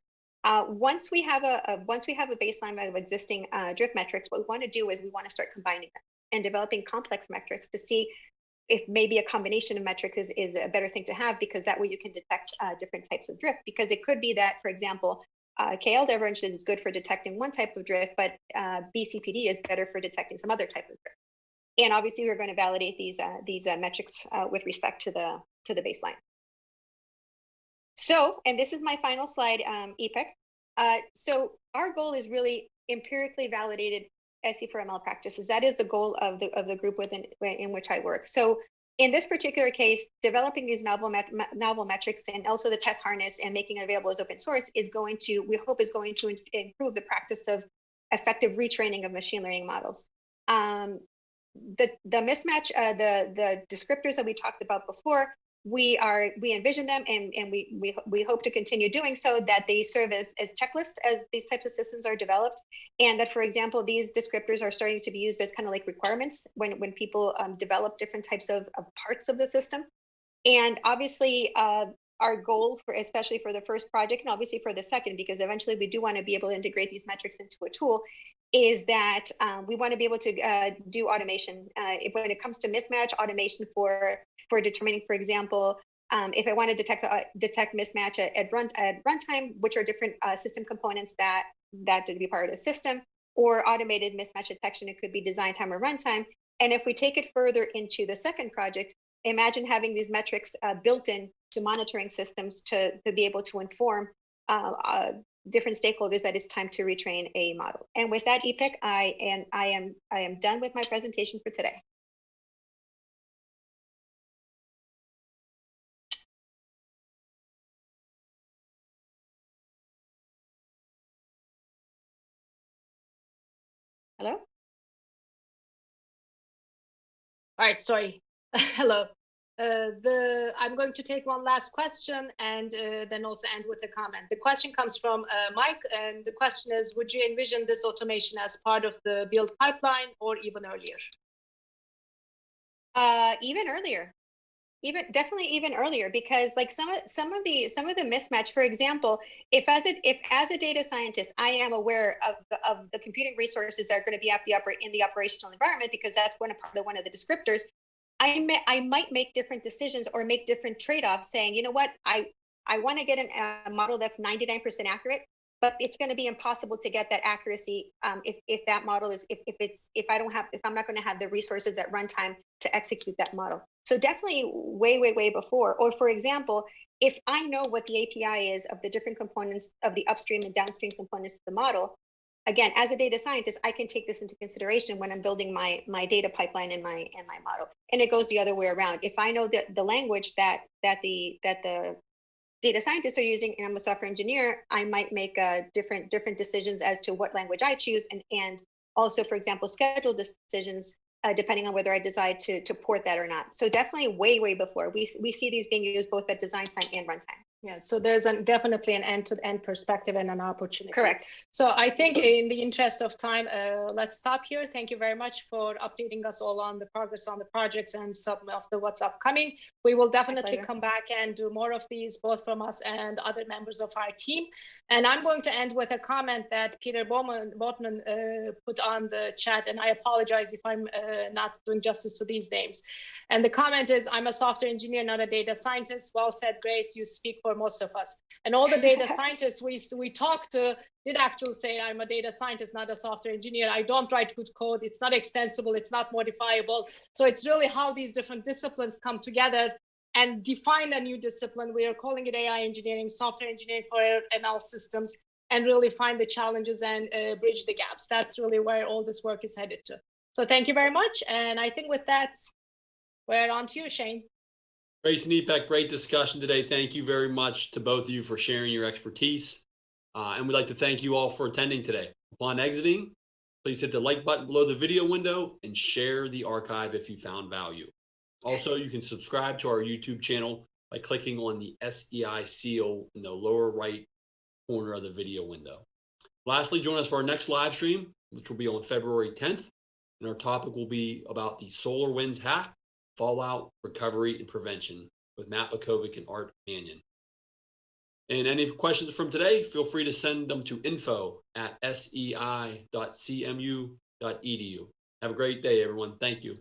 Once we have a baseline of existing drift metrics, what we want to do is we want to start combining them and developing complex metrics to see if maybe a combination of metrics is a better thing to have, because that way you can detect different types of drift. Because it could be that, for example, KL divergence is good for detecting one type of drift, but BCPD is better for detecting some other type of drift. And obviously, we're going to validate these metrics with respect to the baseline. So, and this is my final slide, EPIC. So our goal is really empirically validated SE4ML practices. That is the goal of the group in which I work. So in this particular case, developing these novel metrics and also the test harness and making it available as open source is going to, we hope, is going to improve the practice of effective retraining of machine learning models. The mismatch, the descriptors that we talked about before, we envision them and we hope to continue doing so, that they serve as checklists as these types of systems are developed, and that, for example, these descriptors are starting to be used as kind of like requirements when people develop different types of parts of the system. And obviously our goal, especially for the first project, and obviously for the second, because eventually we do want to be able to integrate these metrics into a tool, is that we want to be able to do automation when it comes to mismatch automation for determining, for example, if I want to detect mismatch at runtime, which are different system components that to be part of the system, or automated mismatch detection, it could be design time or runtime. And if we take it further into the second project, imagine having these metrics built in to monitoring systems to be able to inform different stakeholders that it's time to retrain a model. And with that, EPIC, I am done with my presentation for today. Hello? All right, sorry. Hello. I'm going to take one last question and then also end with a comment. The question comes from Mike, and the question is, would you envision this automation as part of the build pipeline or even earlier? Even earlier. Definitely even earlier, because like some of the mismatch, for example, if as a data scientist I am aware of the computing resources that are going to be in the operational environment, because that's one of the descriptors, I might make different decisions or make different trade-offs, saying, you know what, I want to get a model that's 99% accurate, but it's going to be impossible to get that accuracy if that model is if I'm not going to have the resources at runtime to execute that model. So definitely way before. Or for example, if I know what the API is of the different components of the upstream and downstream components of the model, again, as a data scientist, I can take this into consideration when I'm building my data pipeline in my model. And it goes the other way around. If I know the language that the data scientists are using, and I'm a software engineer, I might make different decisions as to what language I choose, and also, for example, schedule decisions depending on whether I decide to port that or not. So definitely way before. We see these being used both at design time and runtime. Yeah, so there's definitely an end-to-end perspective and an opportunity. Correct. So I think in the interest of time, let's stop here. Thank you very much for updating us all on the progress on the projects and some of the what's upcoming. We will definitely come back and do more of these, both from us and other members of our team. And I'm going to end with a comment that Peter Botman put on the chat, and I apologize if I'm not doing justice to these names. And the comment is, I'm a software engineer, not a data scientist. Well said, Grace, you speak for most of us. And all the data scientists we talked to did actually say, I'm a data scientist, not a software engineer. I don't write good code. It's not extensible. It's not modifiable. So it's really how these different disciplines come together and define a new discipline. We are calling it AI engineering, software engineering for ML systems, and really find the challenges and bridge the gaps. That's really where all this work is headed to. So thank you very much. And I think with that, we're on to you, Shane. Grace and Ipek, great discussion today. Thank you very much to both of you for sharing your expertise. And we'd like to thank you all for attending today. Upon exiting, please hit the like button below the video window and share the archive if you found value. Also, you can subscribe to our YouTube channel by clicking on the SEI seal in the lower right corner of the video window. Lastly, join us for our next live stream, which will be on February 10th. And our topic will be about the SolarWinds hack, fallout, recovery, and prevention with Matt Bakovic and Art Mannion. And any questions from today, feel free to send them to info@sei.cmu.edu. Have a great day, everyone. Thank you.